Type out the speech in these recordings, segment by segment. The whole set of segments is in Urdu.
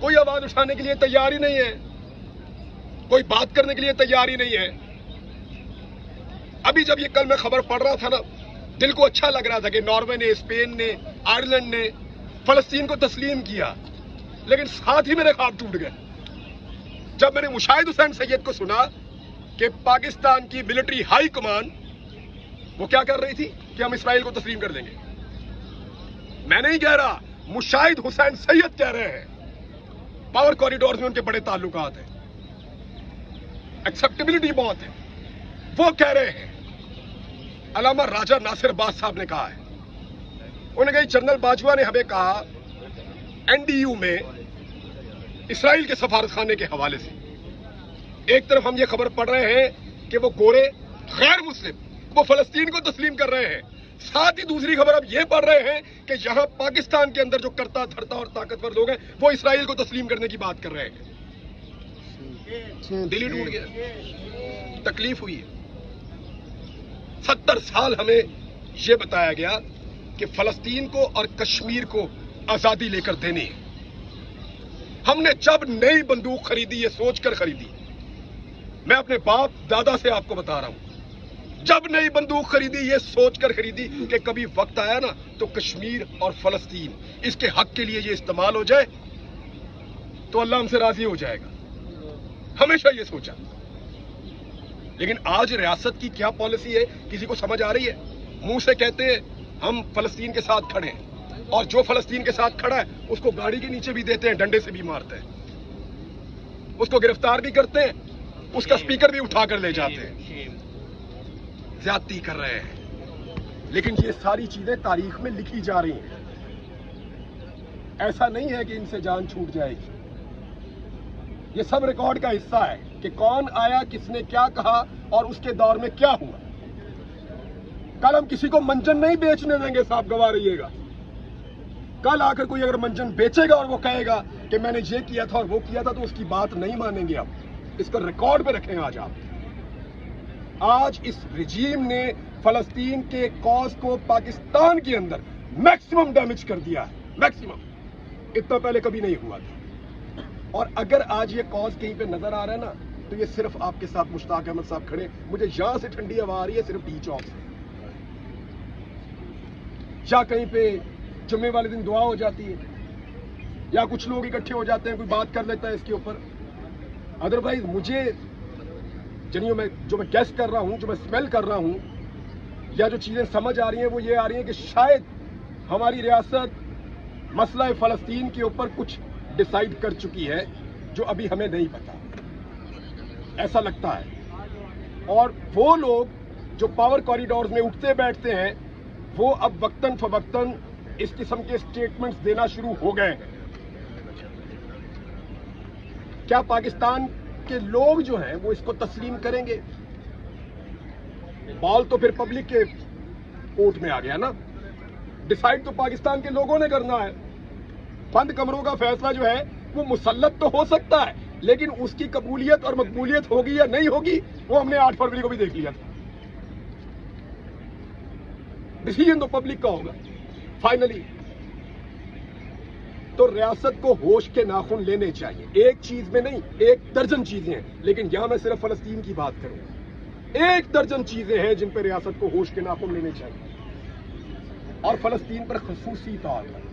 کوئی آواز اٹھانے کے لیے تیار ہی نہیں ہے, کوئی بات کرنے کے لیے تیار ہی نہیں ہے. ابھی جب یہ کل میں خبر پڑھ رہا تھا نا, دل کو اچھا لگ رہا تھا کہ ناروے نے, اسپین نے, آئرلینڈ نے فلسطین کو تسلیم کیا, لیکن ساتھ ہی میرے خواب ٹوٹ گئے جب میں نے مشاہد حسین سید کو سنا کہ پاکستان کی ملٹری ہائی کمان وہ کیا کر رہی تھی کہ ہم اسرائیل کو تسلیم کر دیں گے. میں نہیں کہہ رہا, مشاہد حسین سید کہہ رہے ہیں. پاور کوریڈورز میں ان کے بڑے تعلقات ہیں, ایکسپٹیبلٹی بہت ہے. وہ کہہ رہے ہیں, علامہ راجہ ناصر باز صاحب نے کہا ہے, انہوں نے کہا جنرل باجوہ نے ہمیں کہا NDU میں اسرائیل کے سفارت خانے کے حوالے سے, ایک طرف ہم یہ خبر پڑھ رہے ہیں کہ وہ گورے غیر مسلم وہ فلسطین کو تسلیم کر رہے ہیں, ساتھ ہی دوسری خبر اب یہ پڑھ رہے ہیں کہ یہاں پاکستان کے اندر جو کرتا دھرتا اور طاقتور لوگ ہیں وہ اسرائیل کو تسلیم کرنے کی بات کر رہے ہیں. دل ہی ٹوٹ گیا, تکلیف ہوئی ہے. 70 سال ہمیں یہ بتایا گیا کہ فلسطین کو اور کشمیر کو آزادی لے کر دینی ہے. ہم نے جب نئی بندوق خریدی, یہ سوچ کر خریدی, میں اپنے باپ دادا سے آپ کو بتا رہا ہوں, جب نئی بندوق خریدی یہ سوچ کر خریدی کہ کبھی وقت آیا نا تو کشمیر اور فلسطین اس کے حق کے لیے یہ استعمال ہو جائے تو اللہ ہم سے راضی ہو جائے گا. ہمیشہ یہ سوچا. لیکن آج ریاست کی کیا پالیسی ہے کسی کو سمجھ آ رہی ہے؟ منہ سے کہتے ہیں ہم فلسطین کے ساتھ کھڑے ہیں, اور جو فلسطین کے ساتھ کھڑا ہے اس کو گاڑی کے نیچے بھی دیتے ہیں, ڈنڈے سے بھی مارتے ہیں, اس کو گرفتار بھی کرتے ہیں, اس کا اسپیکر بھی اٹھا کر لے جاتے ہیں. زیادتی کر رہے ہیں. لیکن یہ ساری چیزیں تاریخ میں لکھی جا رہی ہیں. ایسا نہیں ہے کہ ان سے جان چھوٹ جائے گی. یہ سب ریکارڈ کا حصہ ہے کہ کون آیا, کس نے کیا کہا اور اس کے دور میں کیا ہوا. کل ہم کسی کو منجن نہیں بیچنے دیں گے, صاحب گواہ رہیے گا. کل آ کر کوئی اگر منجن بیچے گا اور وہ کہے گا کہ میں نے یہ کیا تھا اور وہ کیا تھا تو اس کی بات نہیں مانیں گے. آپ اس کو ریکارڈ پہ رکھیں. آج اس رجیم نے فلسطین کے کاز کو پاکستان کے اندر میکسیمم ڈیمیج کر دیا ہے, میکسیمم. اتنا پہلے کبھی نہیں ہوا تھا. اور اگر آج یہ کاز کہیں پہ نظر آ رہا ہے نا تو یہ صرف آپ کے ساتھ مشتاق احمد صاحب کھڑے. مجھے یہاں سے ٹھنڈی ہوا آ رہی ہے صرف ٹی چوک سے, یا کہیں پہ جمعے والے دن دعا ہو جاتی ہے, یا کچھ لوگ اکٹھے ہو جاتے ہیں, کوئی بات کر لیتا ہے اس کے اوپر. ادروائز مجھے جو میں گیس کر رہا ہوں, جو میں اسمیل کر رہا ہوں, یا جو چیزیں سمجھ آ رہی ہیں وہ یہ آ رہی ہیں کہ شاید ہماری ریاست مسئلہ فلسطین کے اوپر کچھ ڈیسائیڈ کر چکی ہے جو ابھی ہمیں نہیں پتا. ایسا لگتا ہے. اور وہ لوگ جو پاور کوریڈورز میں اٹھتے بیٹھتے ہیں وہ اب وقتاً فوقتاً اس قسم کے سٹیٹمنٹس دینا شروع ہو گئے ہیں. کیا پاکستان کے لوگ جو ہیں وہ اس کو تسلیم کریں گے؟ بال تو پھر پبلک کے کورٹ میں آ گیا نا. ڈیسائیڈ تو پاکستان کے لوگوں نے کرنا ہے. بند کمروں کا فیصلہ جو ہے وہ مسلط تو ہو سکتا ہے, لیکن اس کی قبولیت اور مقبولیت ہوگی یا نہیں ہوگی وہ ہم نے 8 فروری کو بھی دیکھ لیا تھا. ڈیسیژن تو پبلک کا ہوگا فائنلی. تو ریاست کو ہوش کے ناخن لینے چاہیے. ایک چیز میں نہیں, 1 درجن چیزیں ہیں, لیکن یہاں میں صرف فلسطین کی بات کروں. 1 درجن چیزیں ہیں جن پہ ریاست کو ہوش کے ناخن لینے چاہیے. اور فلسطین پر خصوصی طور پر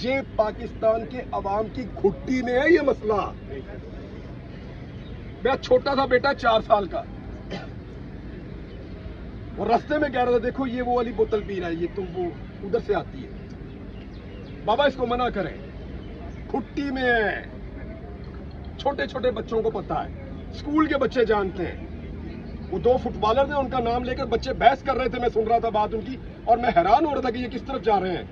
یہ پاکستان کے عوام کی گھٹی میں ہے یہ مسئلہ. میرا چھوٹا تھا بیٹا 4 سال کا, وہ رستے میں کہہ رہا تھا دیکھو یہ وہ والی بوتل پی رہا ہے, یہ تو وہ ادھر سے آتی ہے, بابا اس کو منع کریں, گھٹی میں ہے. چھوٹے چھوٹے بچوں کو پتا ہے, اسکول کے بچے جانتے ہیں. وہ 2 فٹ بالر نے ان کا نام لے کر بچے بحث کر رہے تھے, میں سن رہا تھا بات ان کی, اور میں حیران ہو رہا تھا کہ یہ کس طرف جا رہے ہیں,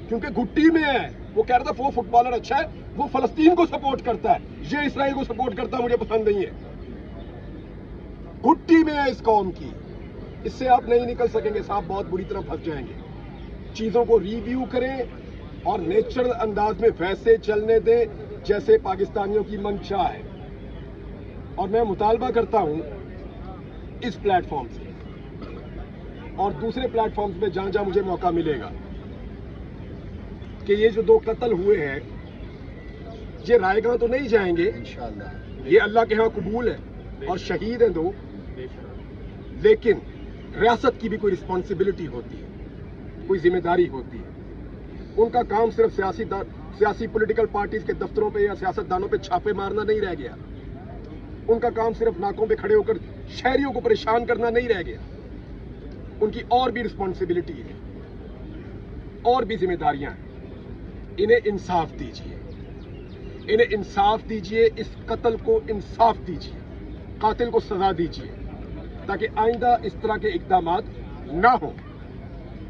کیونکہ گھٹی میں ہے. وہ کہہ رہا تھا وہ فٹ بالر اچھا ہے, وہ فلسطین کو سپورٹ کرتا ہے, یہ اسرائیل کو سپورٹ کرتا ہے, مجھے پسند نہیں ہے. گھٹی میں ہے اس قوم کی, اس سے آپ نہیں نکل سکیں گے صاحب, بہت بری طرح پھنس جائیں گے. چیزوں کو ریویو کریں اور نیچرل انداز میں ویسے چلنے دیں جیسے پاکستانیوں کی منشا ہے. اور میں مطالبہ کرتا ہوں اس پلیٹ فارم سے اور دوسرے پلیٹ فارمز پہ جہاں جہاں مجھے موقع ملے گا کہ یہ جو 2 قتل ہوئے ہیں یہ رائے گاہ تو نہیں جائیں گے انشاءاللہ، یہ اللہ کے ہاں قبول ہے اور شہید ہیں دو، لیکن ریاست کی بھی کوئی رسپانسبلٹی ہوتی ہے، کوئی ذمہ داری ہوتی ہے۔ ان کا کام صرف سیاسی پولیٹیکل پارٹیز کے دفتروں پہ یا سیاستدانوں پہ چھاپے مارنا نہیں رہ گیا، ان کا کام صرف ناکوں پہ کھڑے ہو کر شہریوں کو پریشان کرنا نہیں رہ گیا، ان کی اور بھی رسپانسبلٹی ہے، اور بھی ذمہ داریاں ہیں۔ انہیں انصاف دیجیے، انہیں انصاف دیجیے، اس قتل کو انصاف دیجیے، قاتل کو سزا دیجیے، تاکہ آئندہ اس طرح کے اقدامات نہ ہوں۔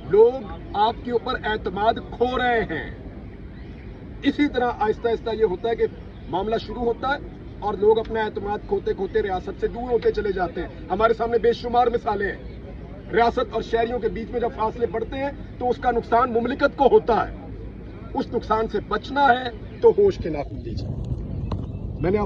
لوگ آپ کے اوپر اعتماد کھو رہے ہیں۔ اسی طرح آہستہ آہستہ یہ ہوتا ہے کہ معاملہ شروع ہوتا ہے اور لوگ اپنا اعتماد کھوتے کھوتے ریاست سے دور ہوتے چلے جاتے ہیں۔ ہمارے سامنے بے شمار مثالیں ہیں۔ ریاست اور شہریوں کے بیچ میں جب فاصلے بڑھتے ہیں تو اس کا نقصان مملکت کو ہوتا ہے۔ اس نقصان سے بچنا ہے تو ہوش کے ناخن دیجیے۔ میں نے